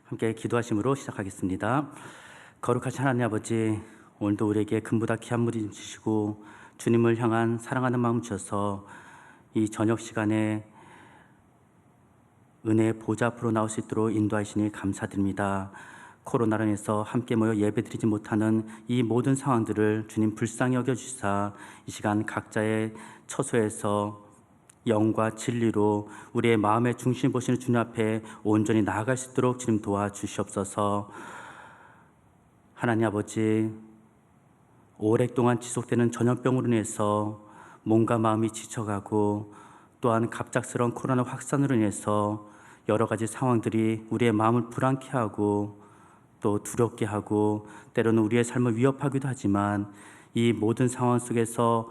함께 기도하심으로 시작하겠습니다. 거룩하신 하나님 아버지, 오늘도 우리에게 금보다 귀한 물이 주시고 주님을 향한 사랑하는 마음 주셔서 이 저녁 시간에 은혜의 보좌 앞으로 나올 수 있도록 인도하시니 감사드립니다. 코로나로 인해서 함께 모여 예배드리지 못하는 이 모든 상황들을 주님 불쌍히 여겨주시사 이 시간 각자의 처소에서 영과 진리로 우리의 마음의 중심 보시는 주님 앞에 온전히 나아갈 수 있도록 주님 도와주시옵소서. 하나님 아버지, 오랫동안 지속되는 전염병으로 인해서 몸과 마음이 지쳐가고 또한 갑작스러운 코로나 확산으로 인해서 여러 가지 상황들이 우리의 마음을 불안케 하고 또 두렵게 하고 때로는 우리의 삶을 위협하기도 하지만 이 모든 상황 속에서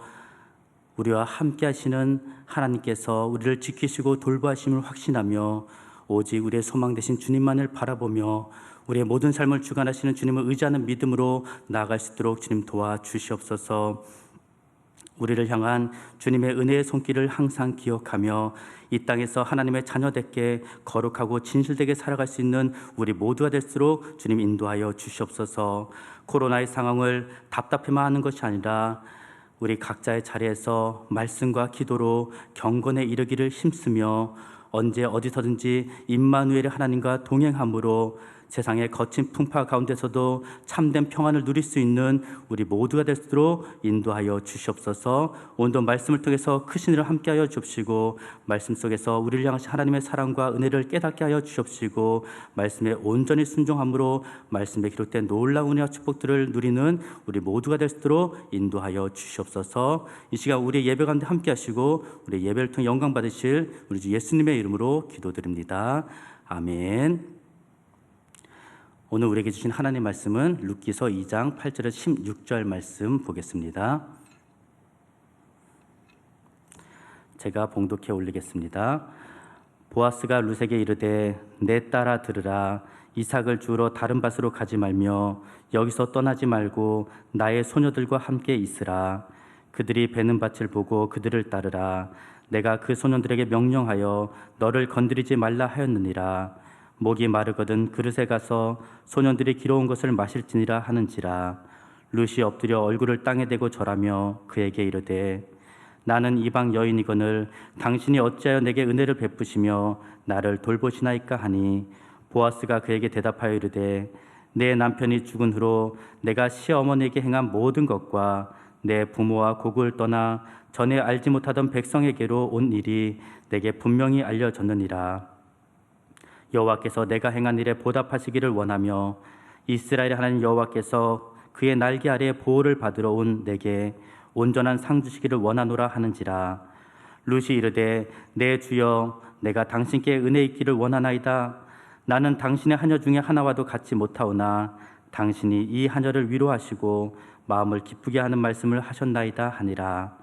우리와 함께 하시는 하나님께서 우리를 지키시고 돌보심을 확신하며 오직 우리의 소망 되신 주님만을 바라보며 우리의 모든 삶을 주관하시는 주님을 의지하는 믿음으로 나아갈 수 있도록 주님 도와주시옵소서. 우리를 향한 주님의 은혜의 손길을 항상 기억하며 이 땅에서 하나님의 자녀답게 거룩하고 진실되게 살아갈 수 있는 우리 모두가 될수록 주님 인도하여 주시옵소서. 코로나의 상황을 답답해만 하는 것이 아니라 우리 각자의 자리에서 말씀과 기도로 경건에 이르기를 힘쓰며 언제 어디서든지 임마누엘의 하나님과 동행함으로 세상의 거친 풍파 가운데서도 참된 평안을 누릴 수 있는 우리 모두가 될 수 있도록 인도하여 주시옵소서. 오늘도 말씀을 통해서 크신 일을 함께하여 주옵시고 말씀 속에서 우리를 향하신 하나님의 사랑과 은혜를 깨닫게 하여 주옵시고 말씀에 온전히 순종함으로 말씀에 기록된 놀라운 은혜와 축복들을 누리는 우리 모두가 될 수 있도록 인도하여 주시옵소서. 이 시간 우리의 예배 가운데 함께하시고 우리의 예배를 통해 영광 받으실 우리 주 예수님의 이름으로 기도드립니다. 아멘. 오늘 우리에게 주신 하나님의 말씀은 룻기서 2장 8절에서 16절 말씀 보겠습니다. 제가 봉독해 올리겠습니다. 보아스가 룻에게 이르되 내 딸아 들으라. 이삭을 주우러 다른 밭으로 가지 말며 여기서 떠나지 말고 나의 소녀들과 함께 있으라. 그들이 베는 밭을 보고 그들을 따르라. 내가 그 소년들에게 명령하여 너를 건드리지 말라 하였느니라. 목이 마르거든 그릇에 가서 소년들이 기러운 것을 마실지니라 하는지라. 룻이 엎드려 얼굴을 땅에 대고 절하며 그에게 이르되 나는 이방 여인이거늘 당신이 어찌하여 내게 은혜를 베푸시며 나를 돌보시나이까 하니 보아스가 그에게 대답하여 이르되 내 남편이 죽은 후로 내가 시어머니에게 행한 모든 것과 내 부모와 고국을 떠나 전에 알지 못하던 백성에게로 온 일이 내게 분명히 알려졌느니라. 여호와께서 내가 행한 일에 보답하시기를 원하며 이스라엘의 하나님 여호와께서 그의 날개 아래에 보호를 받으러 온 내게 온전한 상 주시기를 원하노라 하는지라. 룻이 이르되 내 주여 내가 당신께 은혜 있기를 원하나이다. 나는 당신의 하녀 중에 하나와도 같지 못하오나 당신이 이 하녀를 위로하시고 마음을 기쁘게 하는 말씀을 하셨나이다 하니라.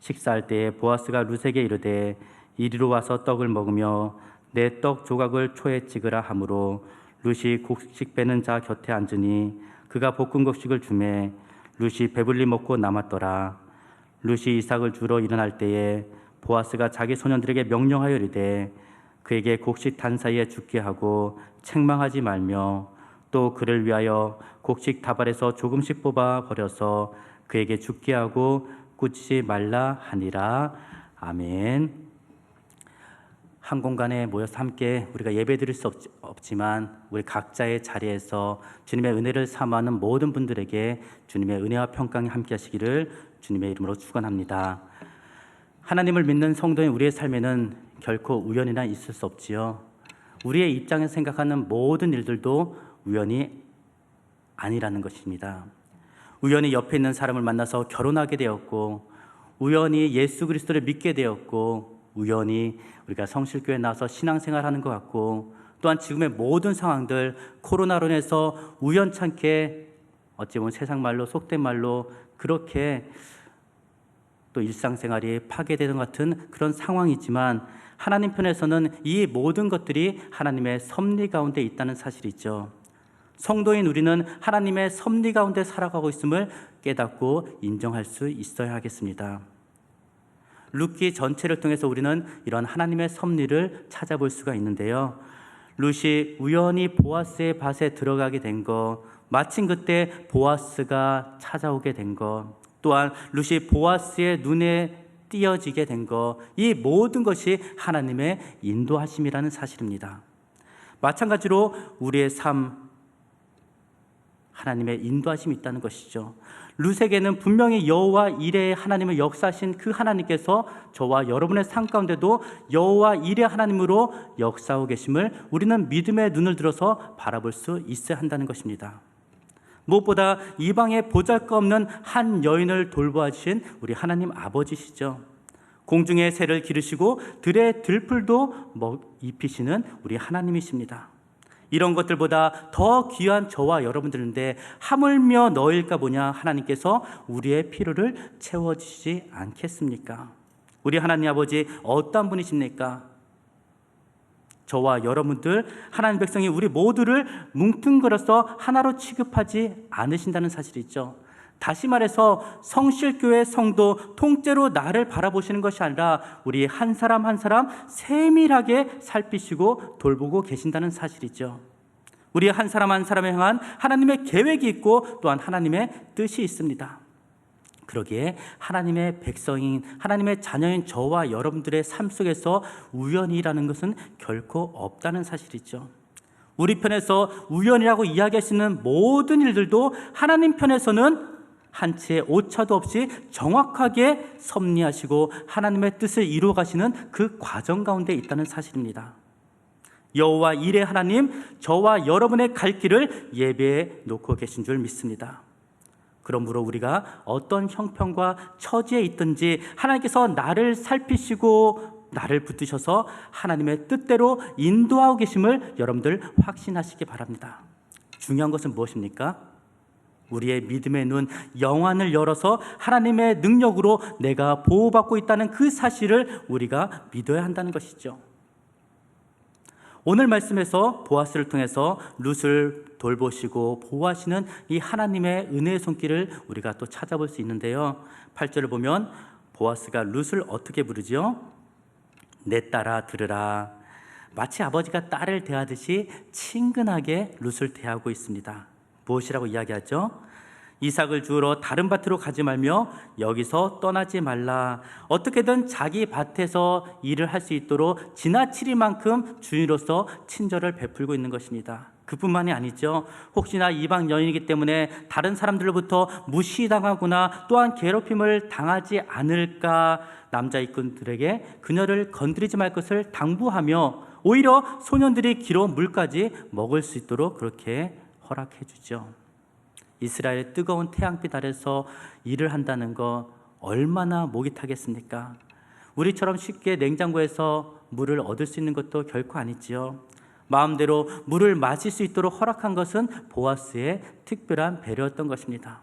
식사할 때에 보아스가 룻에게 이르되 이리로 와서 떡을 먹으며 내 떡 조각을 초에 찍으라 하므로 룻이 곡식 빼는 자 곁에 앉으니 그가 볶은 곡식을 주매 룻이 배불리 먹고 남았더라. 룻이 이삭을 주러 일어날 때에 보아스가 자기 소년들에게 명령하여 이르되 그에게 곡식 단 사이에 죽게 하고 책망하지 말며 또 그를 위하여 곡식 다발에서 조금씩 뽑아 버려서 그에게 죽게 하고 꾸짖지 말라 하니라. 아멘. 한 공간에 모여서 함께 우리가 예배드릴 수 없지만 우리 각자의 자리에서 주님의 은혜를 사모하는 모든 분들에게 주님의 은혜와 평강이 함께 하시기를 주님의 이름으로 축원합니다. 하나님을 믿는 성도인 우리의 삶에는 결코 우연이나 있을 수 없지요. 우리의 입장에서 생각하는 모든 일들도 우연이 아니라는 것입니다. 우연히 옆에 있는 사람을 만나서 결혼하게 되었고, 우연히 예수 그리스도를 믿게 되었고, 우연히 우리가 성실교회에 나와서 신앙생활하는 것 같고, 또한 지금의 모든 상황들 코로나로 인해서 우연찮게 어찌 보면 세상 말로 속된 말로 그렇게 또 일상생활이 파괴되는 것 같은 그런 상황이지만 하나님 편에서는 이 모든 것들이 하나님의 섭리 가운데 있다는 사실이죠. 성도인 우리는 하나님의 섭리 가운데 살아가고 있음을 깨닫고 인정할 수 있어야 하겠습니다. 룻기 전체를 통해서 우리는 이런 하나님의 섭리를 찾아볼 수가 있는데요. 룻이 우연히 보아스의 밭에 들어가게 된 것, 마침 그때 보아스가 찾아오게 된 것, 또한 룻이 보아스의 눈에 띄어지게 된 것, 이 모든 것이 하나님의 인도하심이라는 사실입니다. 마찬가지로 우리의 삶, 하나님의 인도하심이 있다는 것이죠. 룻에게는 분명히 여호와 이레의 하나님을 역사하신 그 하나님께서 저와 여러분의 삶 가운데도 여호와 이레 하나님으로 역사하고 계심을 우리는 믿음의 눈을 들어서 바라볼 수 있어야 한다는 것입니다. 무엇보다 이방에 보잘것없는 한 여인을 돌보아 주신 우리 하나님 아버지시죠. 공중의 새를 기르시고 들의 들풀도 입히시는 우리 하나님이십니다. 이런 것들보다 더 귀한 저와 여러분들인데 하물며 너일까 보냐 하나님께서 우리의 필요를 채워주시지 않겠습니까? 우리 하나님 아버지 어떤 분이십니까? 저와 여러분들 하나님 백성이 우리 모두를 뭉뚱그려서 하나로 취급하지 않으신다는 사실이죠. 다시 말해서 성실교회 성도 통째로 나를 바라보시는 것이 아니라 우리 한 사람 한 사람 세밀하게 살피시고 돌보고 계신다는 사실이죠. 우리 한 사람 한 사람에 향한 하나님의 계획이 있고 또한 하나님의 뜻이 있습니다. 그러기에 하나님의 백성인 하나님의 자녀인 저와 여러분들의 삶 속에서 우연이라는 것은 결코 없다는 사실이죠. 우리 편에서 우연이라고 이야기할 수 있는 모든 일들도 하나님 편에서는 한치의 오차도 없이 정확하게 섭리하시고 하나님의 뜻을 이루어 가시는 그 과정 가운데 있다는 사실입니다. 여호와 이레 하나님, 저와 여러분의 갈 길을 예배해 놓고 계신 줄 믿습니다. 그러므로 우리가 어떤 형편과 처지에 있든지 하나님께서 나를 살피시고 나를 붙드셔서 하나님의 뜻대로 인도하고 계심을 여러분들 확신하시기 바랍니다. 중요한 것은 무엇입니까? 우리의 믿음의 눈, 영안을 열어서 하나님의 능력으로 내가 보호받고 있다는 그 사실을 우리가 믿어야 한다는 것이죠. 오늘 말씀에서 보아스를 통해서 룻을 돌보시고 보호하시는 이 하나님의 은혜의 손길을 우리가 또 찾아볼 수 있는데요. 8절을 보면 보아스가 룻을 어떻게 부르죠? 내 딸아 들으라. 마치 아버지가 딸을 대하듯이 친근하게 룻을 대하고 있습니다. 무엇이라고 이야기하죠? 이삭을 주우러 다른 밭으로 가지 말며 여기서 떠나지 말라. 어떻게든 자기 밭에서 일을 할 수 있도록 지나치리만큼 주인으로서 친절을 베풀고 있는 것입니다. 그뿐만이 아니죠. 혹시나 이방 여인이기 때문에 다른 사람들로부터 무시당하거나 또한 괴롭힘을 당하지 않을까 남자 일꾼들에게 그녀를 건드리지 말 것을 당부하며 오히려 소년들이 길어온 물까지 먹을 수 있도록 그렇게 허락해 주죠. 이스라엘 뜨거운 태양빛 아래서 일을 한다는 거 얼마나 목이 타겠습니까? 우리처럼 쉽게 냉장고에서 물을 얻을 수 있는 것도 결코 아니지요. 마음대로 물을 마실 수 있도록 허락한 것은 보아스의 특별한 배려였던 것입니다.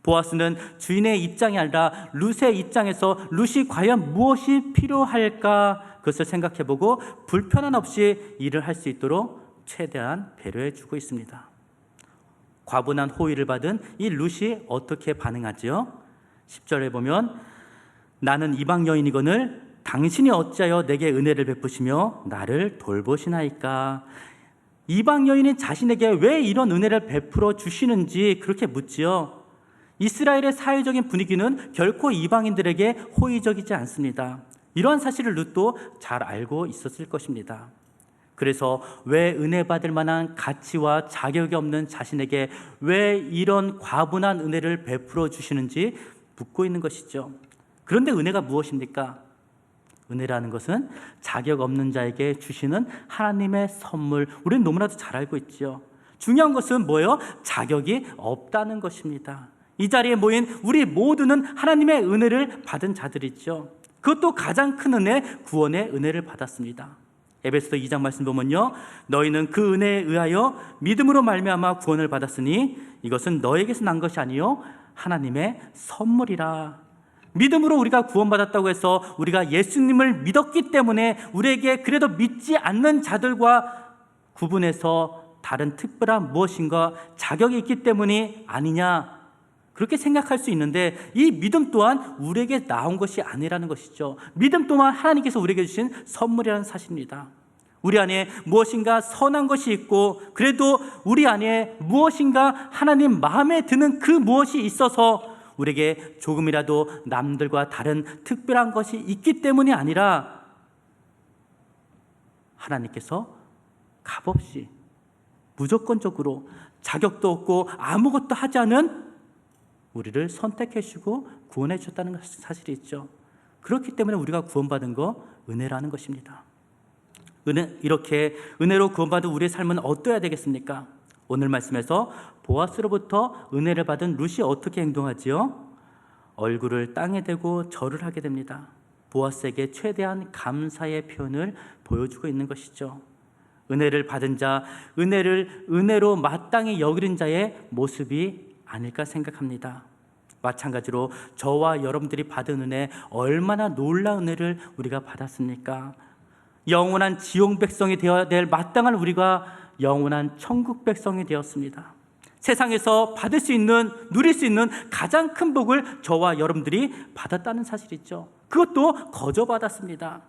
보아스는 주인의 입장이 아니라 룻의 입장에서 룻이 과연 무엇이 필요할까 그것을 생각해보고 불편함 없이 일을 할 수 있도록 최대한 배려해 주고 있습니다. 과분한 호의를 받은 이 룻이 어떻게 반응하지요? 10절에 보면 나는 이방 여인이거늘 당신이 어찌하여 내게 은혜를 베푸시며 나를 돌보시나이까. 이방 여인이 자신에게 왜 이런 은혜를 베풀어 주시는지 그렇게 묻지요. 이스라엘의 사회적인 분위기는 결코 이방인들에게 호의적이지 않습니다. 이러한 사실을 룻도 잘 알고 있었을 것입니다. 그래서 왜 은혜 받을 만한 가치와 자격이 없는 자신에게 왜 이런 과분한 은혜를 베풀어 주시는지 묻고 있는 것이죠. 그런데 은혜가 무엇입니까? 은혜라는 것은 자격 없는 자에게 주시는 하나님의 선물. 우리는 너무나도 잘 알고 있죠. 중요한 것은 뭐예요? 자격이 없다는 것입니다. 이 자리에 모인 우리 모두는 하나님의 은혜를 받은 자들이죠. 그것도 가장 큰 은혜, 구원의 은혜를 받았습니다. 에베소서 2장 말씀 보면요, 너희는 그 은혜에 의하여 믿음으로 말미암아 구원을 받았으니 이것은 너에게서 난 것이 아니요 하나님의 선물이라. 믿음으로 우리가 구원받았다고 해서 우리가 예수님을 믿었기 때문에 우리에게 그래도 믿지 않는 자들과 구분해서 다른 특별한 무엇인가 자격이 있기 때문이 아니냐, 그렇게 생각할 수 있는데 이 믿음 또한 우리에게 나온 것이 아니라는 것이죠. 믿음 또한 하나님께서 우리에게 주신 선물이라는 사실입니다. 우리 안에 무엇인가 선한 것이 있고 그래도 우리 안에 무엇인가 하나님 마음에 드는 그 무엇이 있어서 우리에게 조금이라도 남들과 다른 특별한 것이 있기 때문이 아니라 하나님께서 값없이 무조건적으로 자격도 없고 아무것도 하지 않은 우리를 선택해 주시고 구원해 주셨다는 사실이 있죠. 그렇기 때문에 우리가 구원받은 거 은혜라는 것입니다. 이렇게 은혜로 구원받은 우리의 삶은 어떠해야 되겠습니까? 오늘 말씀에서 보아스로부터 은혜를 받은 룻이 어떻게 행동하지요? 얼굴을 땅에 대고 절을 하게 됩니다. 보아스에게 최대한 감사의 표현을 보여주고 있는 것이죠. 은혜를 받은 자, 은혜로 마땅히 여기는 자의 모습이 아닐까 생각합니다. 마찬가지로 저와 여러분들이 받은 은혜, 얼마나 놀라운 은혜를 우리가 받았습니까? 영원한 지옥 백성이 되어야 될 마땅한 우리가 영원한 천국 백성이 되었습니다. 세상에서 받을 수 있는, 누릴 수 있는 가장 큰 복을 저와 여러분들이 받았다는 사실이죠. 그것도 거저 받았습니다.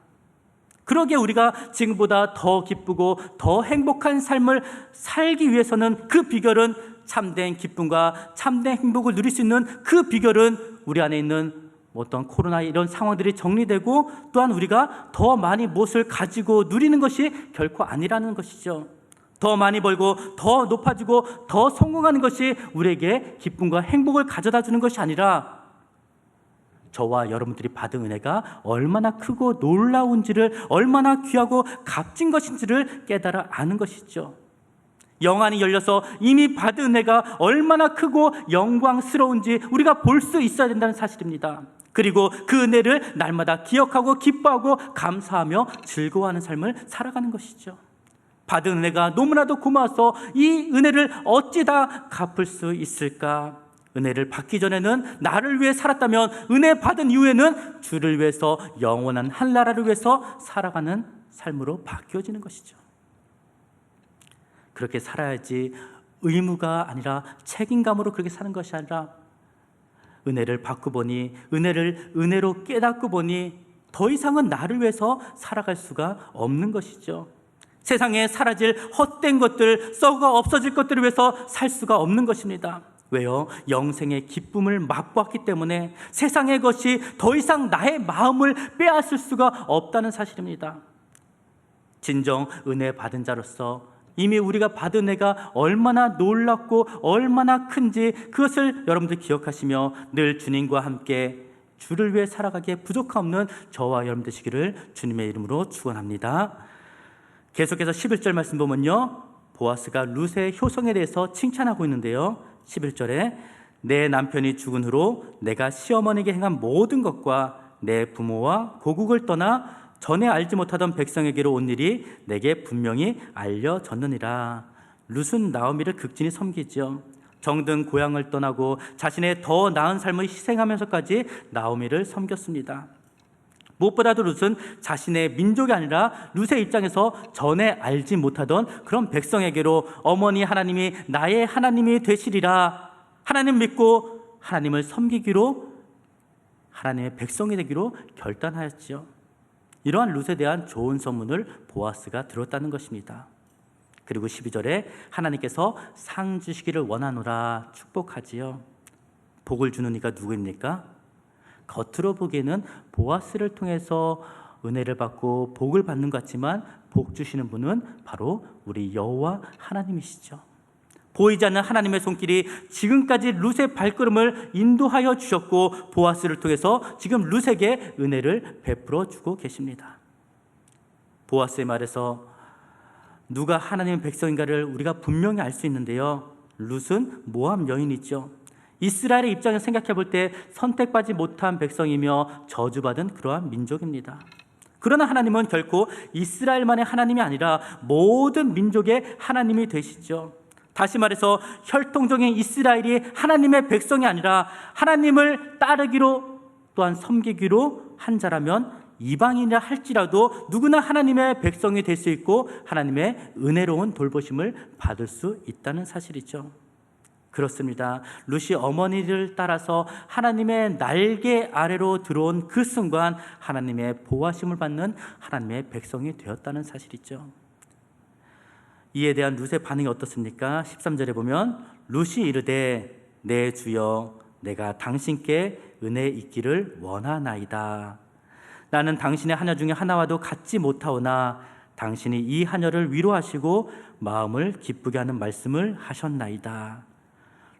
그러기에 우리가 지금보다 더 기쁘고 더 행복한 삶을 살기 위해서는 그 비결은 참된 기쁨과 참된 행복을 누릴 수 있는 그 비결은 우리 안에 있는 어떤 코로나 이런 상황들이 정리되고 또한 우리가 더 많이 무엇을 가지고 누리는 것이 결코 아니라는 것이죠. 더 많이 벌고 더 높아지고 더 성공하는 것이 우리에게 기쁨과 행복을 가져다 주는 것이 아니라 저와 여러분들이 받은 은혜가 얼마나 크고 놀라운지를, 얼마나 귀하고 값진 것인지를 깨달아 아는 것이죠. 영안이 열려서 이미 받은 은혜가 얼마나 크고 영광스러운지 우리가 볼 수 있어야 된다는 사실입니다. 그리고 그 은혜를 날마다 기억하고 기뻐하고 감사하며 즐거워하는 삶을 살아가는 것이죠. 받은 은혜가 너무나도 고마워서 이 은혜를 어찌 다 갚을 수 있을까? 은혜를 받기 전에는 나를 위해 살았다면 은혜 받은 이후에는 주를 위해서 영원한 한 나라를 위해서 살아가는 삶으로 바뀌어지는 것이죠. 그렇게 살아야지 의무가 아니라 책임감으로 그렇게 사는 것이 아니라 은혜를 받고 보니 은혜로 깨닫고 보니 더 이상은 나를 위해서 살아갈 수가 없는 것이죠. 세상에 사라질 헛된 것들, 썩어 없어질 것들을 위해서 살 수가 없는 것입니다. 왜요? 영생의 기쁨을 맛보았기 때문에 세상의 것이 더 이상 나의 마음을 빼앗을 수가 없다는 사실입니다. 진정 은혜 받은 자로서 이미 우리가 받은 은혜가 얼마나 놀랍고 얼마나 큰지 그것을 여러분들 기억하시며 늘 주님과 함께 주를 위해 살아가기에 부족함 없는 저와 여러분 되시기를 주님의 이름으로 축원합니다. 계속해서 11절 말씀 보면요, 보아스가 룻의 효성에 대해서 칭찬하고 있는데요, 11절에 내 남편이 죽은 후로 내가 시어머니에게 행한 모든 것과 내 부모와 고국을 떠나 전에 알지 못하던 백성에게로 온 일이 내게 분명히 알려졌느니라. 룻은 나오미를 극진히 섬기죠. 정든 고향을 떠나고 자신의 더 나은 삶을 희생하면서까지 나오미를 섬겼습니다. 무엇보다도 룻은 자신의 민족이 아니라 룻의 입장에서 전에 알지 못하던 그런 백성에게로 어머니 하나님이 나의 하나님이 되시리라, 하나님 믿고 하나님을 섬기기로, 하나님의 백성이 되기로 결단하였지요. 이러한 룻에 대한 좋은 소문을 보아스가 들었다는 것입니다. 그리고 12절에 하나님께서 상 주시기를 원하노라 축복하지요. 복을 주는 이가 누구입니까? 겉으로 보기에는 보아스를 통해서 은혜를 받고 복을 받는 것 같지만 복 주시는 분은 바로 우리 여호와 하나님이시죠. 보이지 않는 하나님의 손길이 지금까지 룻의 발걸음을 인도하여 주셨고 보아스를 통해서 지금 룻에게 은혜를 베풀어 주고 계십니다. 보아스의 말에서 누가 하나님의 백성인가를 우리가 분명히 알 수 있는데요, 룻은 모압 여인이죠. 이스라엘의 입장에서 생각해 볼 때 선택받지 못한 백성이며 저주받은 그러한 민족입니다. 그러나 하나님은 결코 이스라엘만의 하나님이 아니라 모든 민족의 하나님이 되시죠. 다시 말해서 혈통적인 이스라엘이 하나님의 백성이 아니라 하나님을 따르기로 또한 섬기기로 한 자라면 이방인이라 할지라도 누구나 하나님의 백성이 될 수 있고 하나님의 은혜로운 돌보심을 받을 수 있다는 사실이죠. 그렇습니다. 룻이 어머니를 따라서 하나님의 날개 아래로 들어온 그 순간 하나님의 보호하심을 받는 하나님의 백성이 되었다는 사실이죠. 이에 대한 룻의 반응이 어떻습니까? 13절에 보면 룻이 이르되 내 주여 내가 당신께 은혜 있기를 원하나이다. 나는 당신의 하녀 중에 하나와도 같지 못하오나 당신이 이 하녀를 위로하시고 마음을 기쁘게 하는 말씀을 하셨나이다.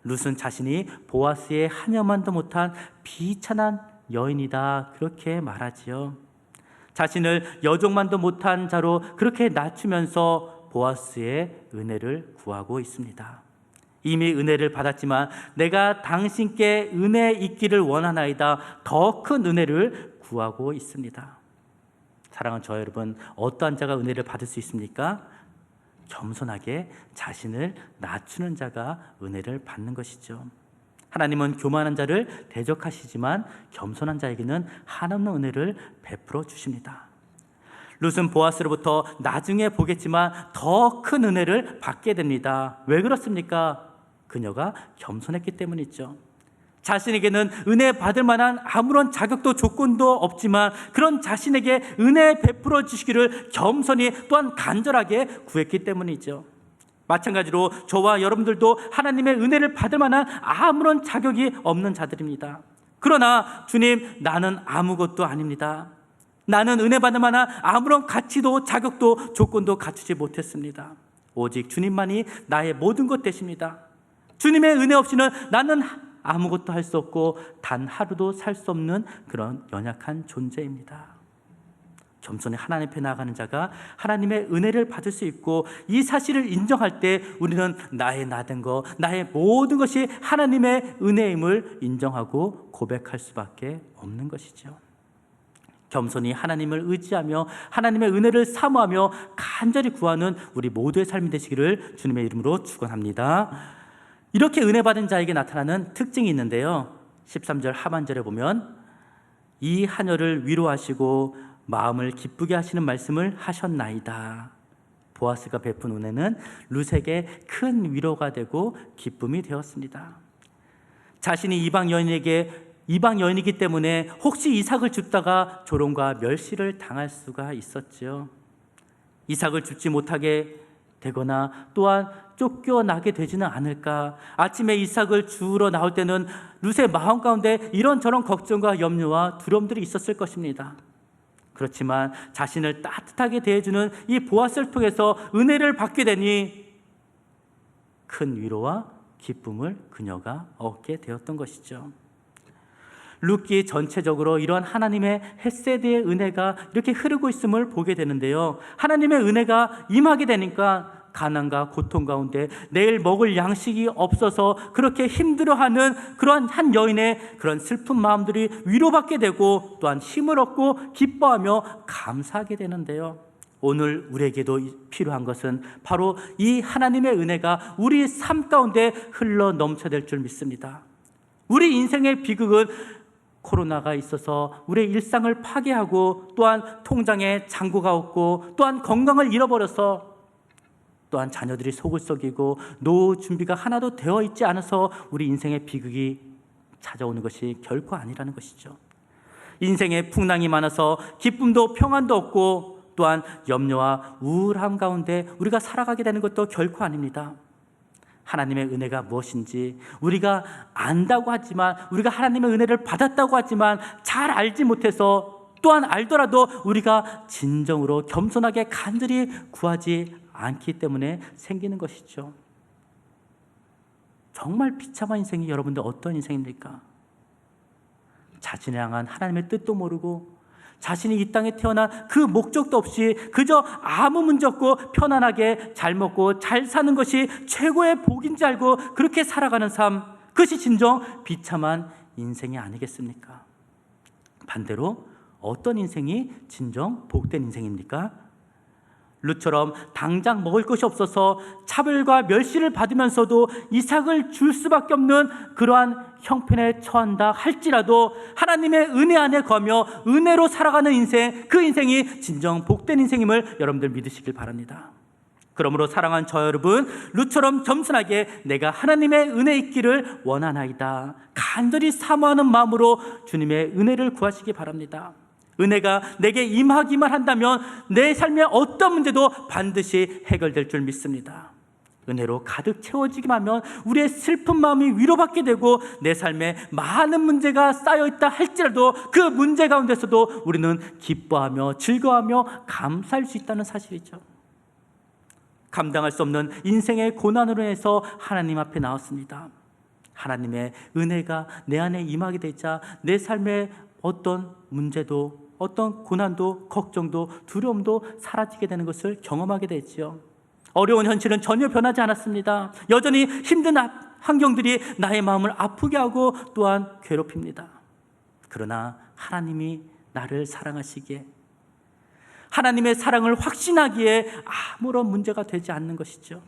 룻은 자신이 보아스의 하녀만도 못한 비천한 여인이다 그렇게 말하지요. 자신을 여종만도 못한 자로 그렇게 낮추면서 보아스의 은혜를 구하고 있습니다. 이미 은혜를 받았지만 내가 당신께 은혜 있기를 원하나이다. 더 큰 은혜를 구하고 있습니다. 사랑하는 저 여러분, 어떠한 자가 은혜를 받을 수 있습니까? 겸손하게 자신을 낮추는 자가 은혜를 받는 것이죠. 하나님은 교만한 자를 대적하시지만 겸손한 자에게는 한없는 은혜를 베풀어 주십니다. 룻은 보아스로부터 나중에 보겠지만 더 큰 은혜를 받게 됩니다. 왜 그렇습니까? 그녀가 겸손했기 때문이죠. 자신에게는 은혜 받을 만한 아무런 자격도 조건도 없지만 그런 자신에게 은혜 베풀어 주시기를 겸손히 또한 간절하게 구했기 때문이죠. 마찬가지로 저와 여러분들도 하나님의 은혜를 받을 만한 아무런 자격이 없는 자들입니다. 그러나 주님, 나는 아무것도 아닙니다. 나는 은혜 받을 만한 아무런 가치도 자격도 조건도 갖추지 못했습니다. 오직 주님만이 나의 모든 것 되십니다. 주님의 은혜 없이는 나는 아무것도 할 수 없고 단 하루도 살 수 없는 그런 연약한 존재입니다. 겸손히 하나님 앞에 나아가는 자가 하나님의 은혜를 받을 수 있고 이 사실을 인정할 때 우리는 나의 나된 것, 나의 모든 것이 하나님의 은혜임을 인정하고 고백할 수밖에 없는 것이죠. 겸손히 하나님을 의지하며 하나님의 은혜를 사모하며 간절히 구하는 우리 모두의 삶이 되시기를 주님의 이름으로 축원합니다. 이렇게 은혜 받은 자에게 나타나는 특징이 있는데요, 13절 하반절에 보면 이 하녀를 위로하시고 마음을 기쁘게 하시는 말씀을 하셨나이다. 보아스가 베푼 은혜는 룻에게 큰 위로가 되고 기쁨이 되었습니다. 자신이 이방 여인이기 때문에 혹시 이삭을 줍다가 조롱과 멸시를 당할 수가 있었죠. 이삭을 줍지 못하게 되거나 또한 쫓겨나게 되지는 않을까. 아침에 이삭을 주우러 나올 때는 룻의 마음 가운데 이런저런 걱정과 염려와 두려움들이 있었을 것입니다. 그렇지만 자신을 따뜻하게 대해주는 이 보아스를 통해서 은혜를 받게 되니 큰 위로와 기쁨을 그녀가 얻게 되었던 것이죠. 룻기 전체적으로 이러한 하나님의 헤세드의 은혜가 이렇게 흐르고 있음을 보게 되는데요, 하나님의 은혜가 임하게 되니까 가난과 고통 가운데 내일 먹을 양식이 없어서 그렇게 힘들어하는 그러한 한 여인의 그런 슬픈 마음들이 위로받게 되고 또한 힘을 얻고 기뻐하며 감사하게 되는데요, 오늘 우리에게도 필요한 것은 바로 이 하나님의 은혜가 우리 삶 가운데 흘러 넘쳐될 줄 믿습니다. 우리 인생의 비극은 코로나가 있어서 우리의 일상을 파괴하고 또한 통장에 잔고가 없고 또한 건강을 잃어버려서 또한 자녀들이 속을 썩이고 노후 준비가 하나도 되어 있지 않아서 우리 인생의 비극이 찾아오는 것이 결코 아니라는 것이죠. 인생에 풍랑이 많아서 기쁨도 평안도 없고 또한 염려와 우울함 가운데 우리가 살아가게 되는 것도 결코 아닙니다. 하나님의 은혜가 무엇인지 우리가 안다고 하지만, 우리가 하나님의 은혜를 받았다고 하지만 잘 알지 못해서, 또한 알더라도 우리가 진정으로 겸손하게 간절히 구하지 않기 때문에 생기는 것이죠. 정말 비참한 인생이 여러분들 어떤 인생입니까? 자신을 향한 하나님의 뜻도 모르고 자신이 이 땅에 태어난 그 목적도 없이 그저 아무 문제 없고 편안하게 잘 먹고 잘 사는 것이 최고의 복인지 알고 그렇게 살아가는 삶, 그것이 진정 비참한 인생이 아니겠습니까? 반대로 어떤 인생이 진정 복된 인생입니까? 룻처럼 당장 먹을 것이 없어서 차별과 멸시를 받으면서도 이삭을 줄 수밖에 없는 그러한 형편에 처한다 할지라도 하나님의 은혜 안에 거하며 은혜로 살아가는 인생, 그 인생이 진정 복된 인생임을 여러분들 믿으시길 바랍니다. 그러므로 사랑하는 저 여러분, 룻처럼 겸손하게 내가 하나님의 은혜 있기를 원하나이다. 간절히 사모하는 마음으로 주님의 은혜를 구하시기 바랍니다. 은혜가 내게 임하기만 한다면 내 삶의 어떤 문제도 반드시 해결될 줄 믿습니다. 은혜로 가득 채워지기만 하면 우리의 슬픈 마음이 위로받게 되고 내 삶에 많은 문제가 쌓여있다 할지라도 그 문제 가운데서도 우리는 기뻐하며 즐거워하며 감사할 수 있다는 사실이죠. 감당할 수 없는 인생의 고난으로 인해서 하나님 앞에 나왔습니다. 하나님의 은혜가 내 안에 임하게 되자 내 삶의 어떤 문제도 어떤 고난도 걱정도 두려움도 사라지게 되는 것을 경험하게 되지요. 어려운 현실은 전혀 변하지 않았습니다. 여전히 힘든 환경들이 나의 마음을 아프게 하고 또한 괴롭힙니다. 그러나 하나님이 나를 사랑하시기에, 하나님의 사랑을 확신하기에 아무런 문제가 되지 않는 것이죠.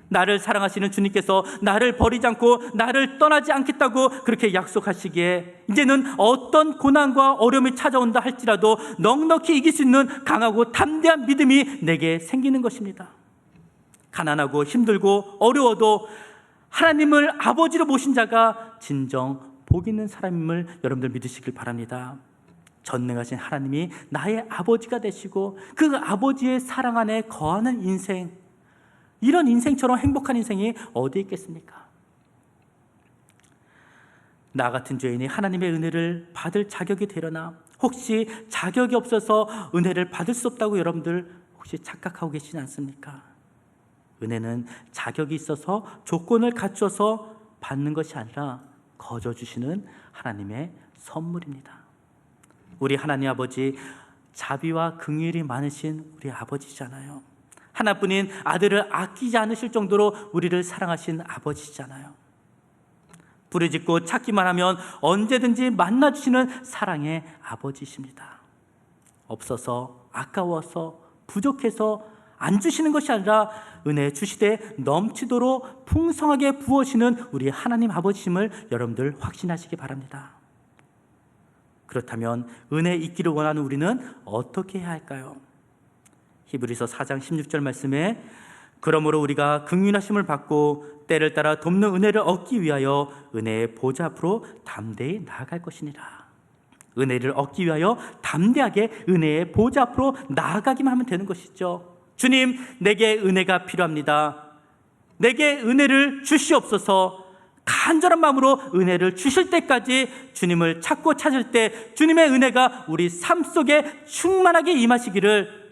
나를 사랑하시는 주님께서 나를 버리지 않고 나를 떠나지 않겠다고 그렇게 약속하시기에 이제는 어떤 고난과 어려움이 찾아온다 할지라도 넉넉히 이길 수 있는 강하고 담대한 믿음이 내게 생기는 것입니다. 가난하고 힘들고 어려워도 하나님을 아버지로 모신 자가 진정 복 있는 사람임을 여러분들 믿으시길 바랍니다. 전능하신 하나님이 나의 아버지가 되시고 그 아버지의 사랑 안에 거하는 인생, 이런 인생처럼 행복한 인생이 어디 있겠습니까? 나 같은 죄인이 하나님의 은혜를 받을 자격이 되려나, 혹시 자격이 없어서 은혜를 받을 수 없다고 여러분들 혹시 착각하고 계시지 않습니까? 은혜는 자격이 있어서 조건을 갖춰서 받는 것이 아니라 거저 주시는 하나님의 선물입니다. 우리 하나님 아버지, 자비와 긍휼이 많으신 우리 아버지잖아요. 하나뿐인 아들을 아끼지 않으실 정도로 우리를 사랑하신 아버지잖아요. 부르짖고 찾기만 하면 언제든지 만나주시는 사랑의 아버지십니다. 없어서, 아까워서, 부족해서 안 주시는 것이 아니라 은혜 주시되 넘치도록 풍성하게 부어주시는 우리 하나님 아버지심을 여러분들 확신하시기 바랍니다. 그렇다면 은혜 있기를 원하는 우리는 어떻게 해야 할까요? 히브리서 4장 16절 말씀에 그러므로 우리가 긍휼하심을 받고 때를 따라 돕는 은혜를 얻기 위하여 은혜의 보좌 앞으로 담대히 나아갈 것이니라. 은혜를 얻기 위하여 담대하게 은혜의 보좌 앞으로 나아가기만 하면 되는 것이죠. 주님, 내게 은혜가 필요합니다. 내게 은혜를 주시옵소서. 간절한 마음으로 은혜를 주실 때까지 주님을 찾고 찾을 때 주님의 은혜가 우리 삶 속에 충만하게 임하시기를.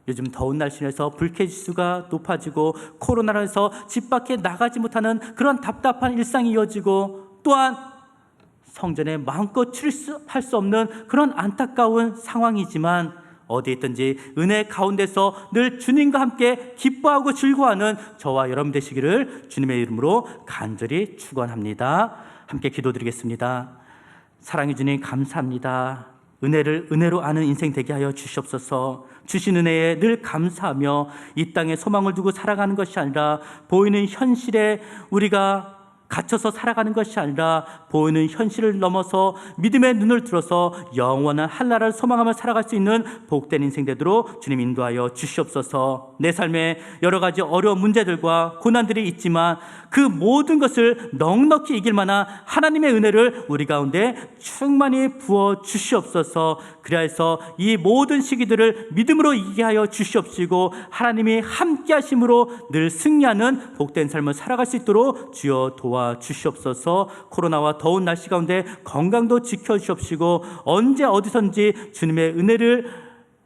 요즘 더운 날씨에서 불쾌지수가 높아지고 코로나로 해서 집 밖에 나가지 못하는 그런 답답한 일상이 이어지고, 또한 성전에 마음껏 출입할 수 없는 그런 안타까운 상황이지만 어디 있든지 은혜 가운데서 늘 주님과 함께 기뻐하고 즐거워하는 저와 여러분 되시기를 주님의 이름으로 간절히 축원합니다. 함께 기도드리겠습니다. 사랑해 주님, 감사합니다. 은혜를 은혜로 아는 인생 되게 하여 주시옵소서. 주신 은혜에 늘 감사하며 이 땅에 소망을 두고 살아가는 것이 아니라 보이는 현실에 우리가 갇혀서 살아가는 것이 아니라 보이는 현실을 넘어서 믿음의 눈을 들어서 영원한 한나라를 소망하며 살아갈 수 있는 복된 인생 되도록 주님 인도하여 주시옵소서. 내 삶에 여러 가지 어려운 문제들과 고난들이 있지만 그 모든 것을 넉넉히 이길 만한 하나님의 은혜를 우리 가운데 충만히 부어 주시옵소서. 그래서 이 모든 시기들을 믿음으로 이기게 하여 주시옵시고 하나님이 함께 하심으로 늘 승리하는 복된 삶을 살아갈 수 있도록 주여 도와 주시옵소서. 코로나와 더운 날씨 가운데 건강도 지켜주시옵시고 언제 어디선지 주님의 은혜를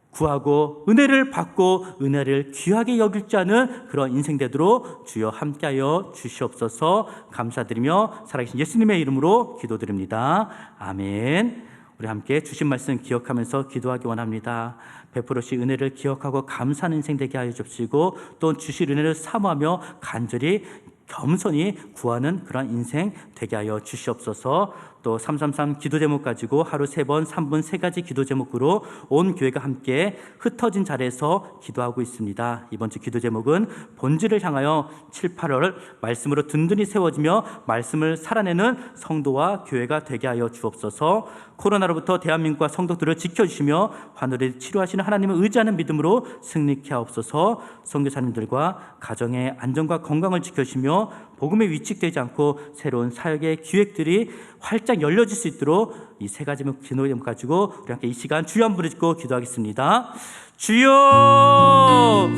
구하고 은혜를 받고 은혜를 귀하게 여길 줄 아는 그런 인생 되도록 주여 함께하여 주시옵소서. 감사드리며 살아계신 예수님의 이름으로 기도드립니다. 아멘. 우리 함께 주신 말씀 기억하면서 기도하기 원합니다. 베풀으신 은혜를 기억하고 감사하는 인생 되게 하여 주시고 또 주실 은혜를 사모하며 간절히 겸손히 구하는 그런 인생 되게 하여 주시옵소서. 또 또 333 기도 제목 가지고 하루 3번 3분 3가지 기도 제목으로 온 교회가 함께 흩어진 자리에서 기도하고 있습니다. 이번 주 기도 제목은 본질을 향하여 7, 8월 말씀으로 든든히 세워지며 말씀을 살아내는 성도와 교회가 되게 하여 주옵소서. 코로나로부터 대한민국과 성도들을 지켜주시며 환우를 치료하시는 하나님을 의지하는 믿음으로 승리케 하옵소서. 선교사님들과 가정의 안전과 건강을 지켜주시며 복음에 위축되지 않고 새로운 사역의 기획들이 활짝 열려질 수 있도록 이 세 가지 기도 제목 가지고 우리 함께 이 시간 주여 한번 부르짖고 기도하겠습니다. 주여